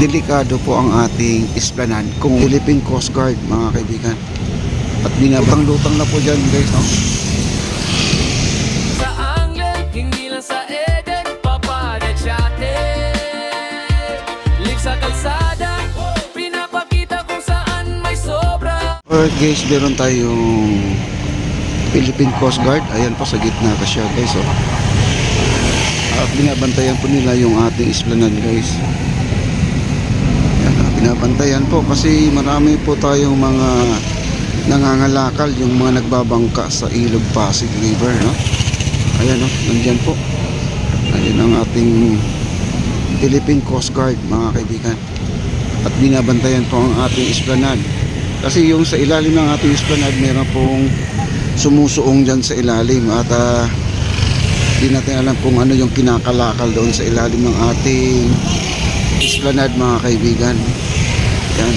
Delikado po ang ating esplanade kung Philippine Coast Guard, mga kaibigan. At binabang-lutang na po dyan, guys, no? Sa Anglen, hindi lang sa Eden, papadet sa atin. Live sa kalsada, pinapakita kung saan may sobra. Alright guys, meron tayong Philippine Coast Guard. Ayan po sa gitna ka siya, guys, oh. At binabantayan po nila yung ating esplanade, guys. Ayan, binabantayan po kasi marami po tayong mga nangangalakal, yung mga nagbabangka sa Ilog Pasig River, no? Ayan, no? Nandyan po. Ayan ang ating Philippine Coast Guard, mga kaibigan. At binabantayan po ang ating esplanade. Kasi yung sa ilalim ng ating esplanade, meron pong sumusuong dyan sa ilalim. At di natin alam kung ano yung kinakalakal doon sa ilalim ng ating esplanade, mga kaibigan. Yan.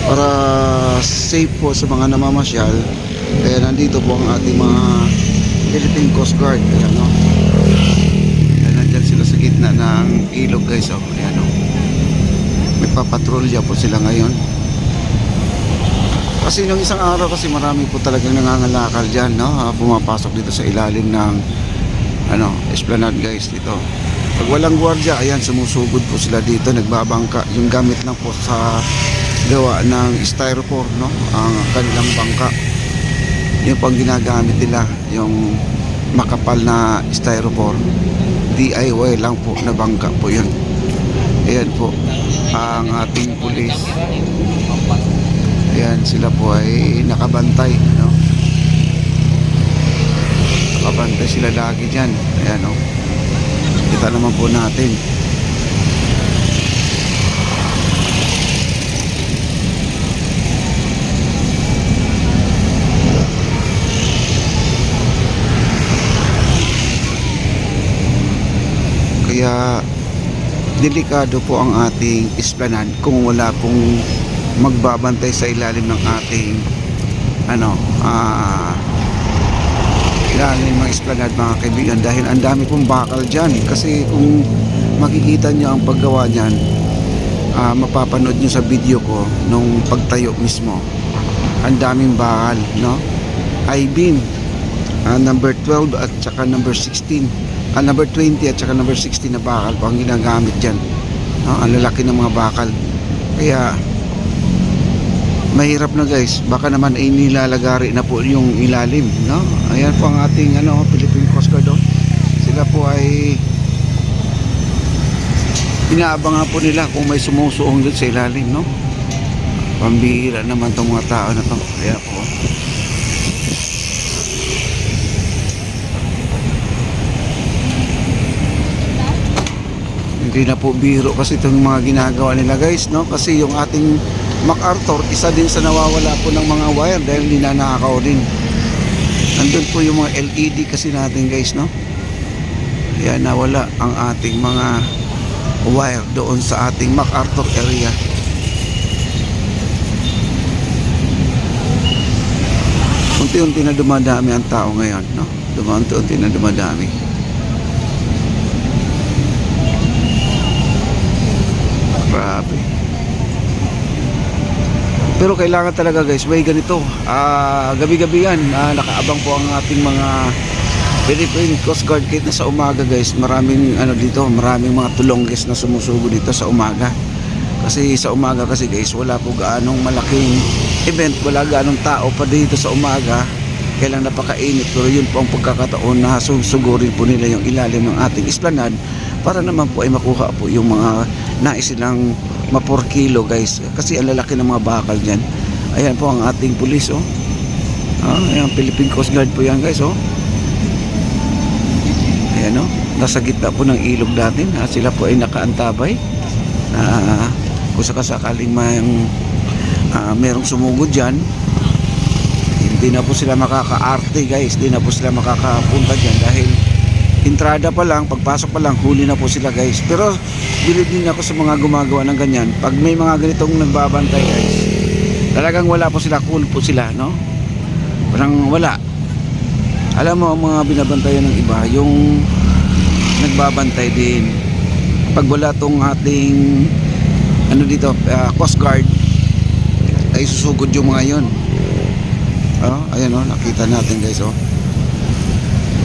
Para safe po sa mga namamasyal, kaya nandito po ang ating mga Philippine Coast Guard. Ayan, no? Ayan, nandyan sila sa gitna ng ilog, guys, oh. Ayan, no? May papatrolya po sila ngayon. Kasi nung isang araw kasi marami po talagang nangangalakal dyan, no? Pumapasok dito sa ilalim ng esplanade, guys, dito. Pag walang gwardiya, ayan, sumusugod po sila dito, nagbabangka. Yung gamit lang po sa gawa ng styrofoam, no? Ang kanilang bangka. Yung pang ginagamit nila, yung makapal na styrofoam. DIY lang po na bangka po yun. Ayan po ang ating pulis. Ayan, sila po ay nakabantay, no? Nakabantay sila lagi dyan. Ayan, no? Kita naman po natin. Kaya delikado po ang ating esplanade kung wala pong magbabantay sa ilalim ng ating ilalim ng esplanade, mga kaibigan, dahil ang dami pong bakal dyan. Kasi kung makikita nyo ang paggawa nyan, mapapanood nyo sa video ko nung pagtayo mismo, ang daming bakal, no? I-beam number 12 at saka number 16, number 20 at saka number 16 na bakal po ang ginagamit dyan, no? Ang lalaki ng mga bakal. Kaya mahirap na, guys, baka naman ay nilalagari na po yung ilalim, no? Ayan po ang ating Philippine Coast Guard, oh. Sila po ay inaabangan po nila kung may sumusuong doon sa ilalim, no? Pambihira naman tong mga tao na to. Ayan po. Hindi na po biro kasi itong mga ginagawa nila, guys, no? Kasi yung ating MacArthur, isa din sa nawawala po ng mga wire dahil ninanakaw din. Nandun po yung mga LED kasi natin, guys, no? Kaya nawala ang ating mga wire doon sa ating MacArthur area. Unti-unti na dumadami ang tao ngayon, no? Unti-unti na dumadami. Grabe. Pero kailangan talaga, guys, may ganito. Gabi-gabi yan, nakaabang po ang ating mga Philippine Coast Guard. Kahit na sa umaga, guys, maraming dito, maraming mga tulongges na sumusugo dito sa umaga. Kasi sa umaga kasi, guys, wala po gaanong malaking event, wala gaanong tao pa dito sa umaga. Kailang napakainit, pero yun po ang pagkakataon na susugurin po nila yung ilalim ng ating esplanade para naman po ay makuha po yung mga nais silang ma-4 kilo, guys, kasi ang lalaki ng mga bakal dyan. Ayan po ang ating pulis, oh. Ayan, Philippine Coast Guard po yan, guys, oh. Ayan, oh. Nasa gitna po ng ilog natin. Sila po ay nakaantabay na kung sakasakaling merong sumugod dyan, hindi na po sila makaka-arte, guys. Hindi na po sila makakapunta dyan dahil entrada pa lang, pagpasok pa lang, huli na po sila, guys. Pero bilib din ako sa mga gumagawa ng ganyan. Pag may mga ganitong nagbabantay, guys, talagang wala po sila, cool po sila, no? Parang wala. Alam mo, ang mga binabantayan ng iba, yung nagbabantay din. Pag wala tong ating ano dito, Coast Guard, ay susugod yung mga yon. Oh, ayan oh, nakita natin guys oh.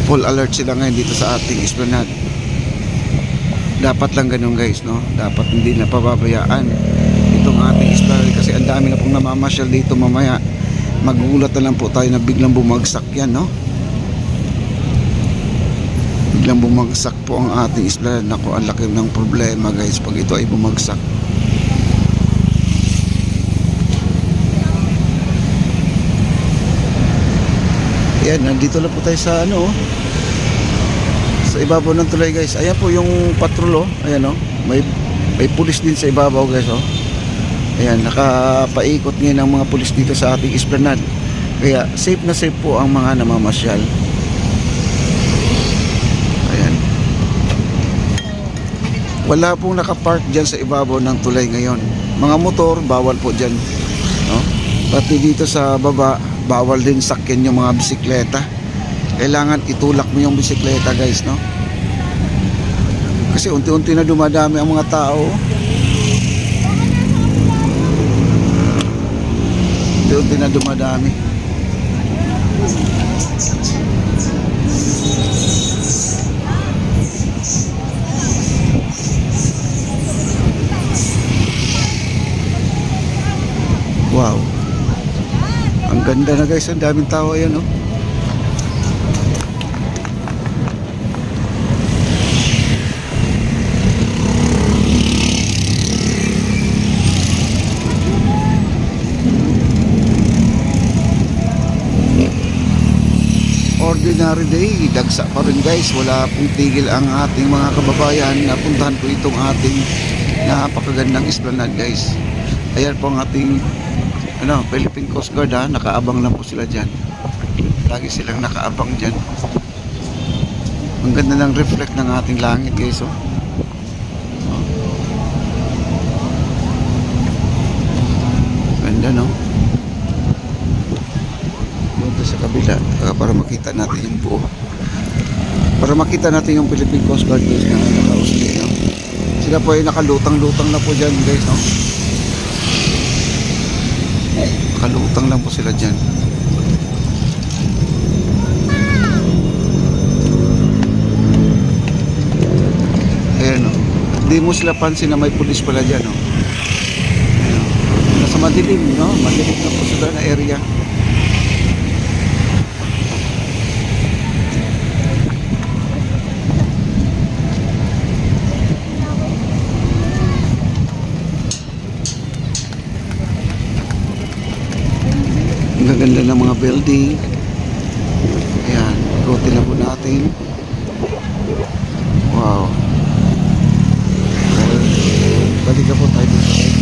Full alert sila ngayon dito sa ating esplanade. Dapat lang ganun guys, no? Dapat hindi na pababayaan itong ating esplanade kasi ang dami na pong namamasyal dito mamaya. Magugulat na lang po tayo na biglang bumagsak yan, no? Biglang bumagsak po ang ating esplanade. Naku, ang laki ng problema guys pag ito ay bumagsak. Ayan, nandito na po tayo sa ano, sa ibabaw ng tulay guys. Ayan po yung patrol oh. Ayan oh. May pulis din sa ibabaw guys oh. Ayan, nakapaikot ngayon ang mga pulis dito sa ating esplanade. Kaya safe na safe po ang mga namamasyal. Ayan. Wala pong nakapark dyan sa ibabaw ng tulay ngayon. Mga motor, bawal po dyan, no? Pati dito sa baba, bawal din sakyan yung mga bisikleta. Kailangan itulak mo yung bisikleta guys, no? Kasi unti-unti na dumadami ang mga tao. Unti-unti na dumadami. Wow. Ang ganda na guys, ang daming tao ayan oh. Ordinary day, dagsa pa rin guys. Wala pong tigil ang ating mga kababayan. Napuntahan po itong ating napakagandang esplanade guys. Ayan po ang ating Philippine Coast Guard ha. Nakaabang na po sila dyan. Lagi silang nakaabang dyan. Ang ganda ng reflect ng ating langit guys oh. Ganda no. Punta sa kabila para makita natin yung buo. Para makita natin yung Philippine Coast Guard guys na nakausli no. Sila po ay nakalutang-lutang na po dyan guys no. Nakalutang lang po sila dyan. Ayan o. Hindi mo sila pansin na may pulis pala dyan o. Ayan o. Nasa madilim no. Madilim na po sila na area. Ang gaganda ng mga building. Ayan, route na po natin. Wow. Balik na po tayo dito.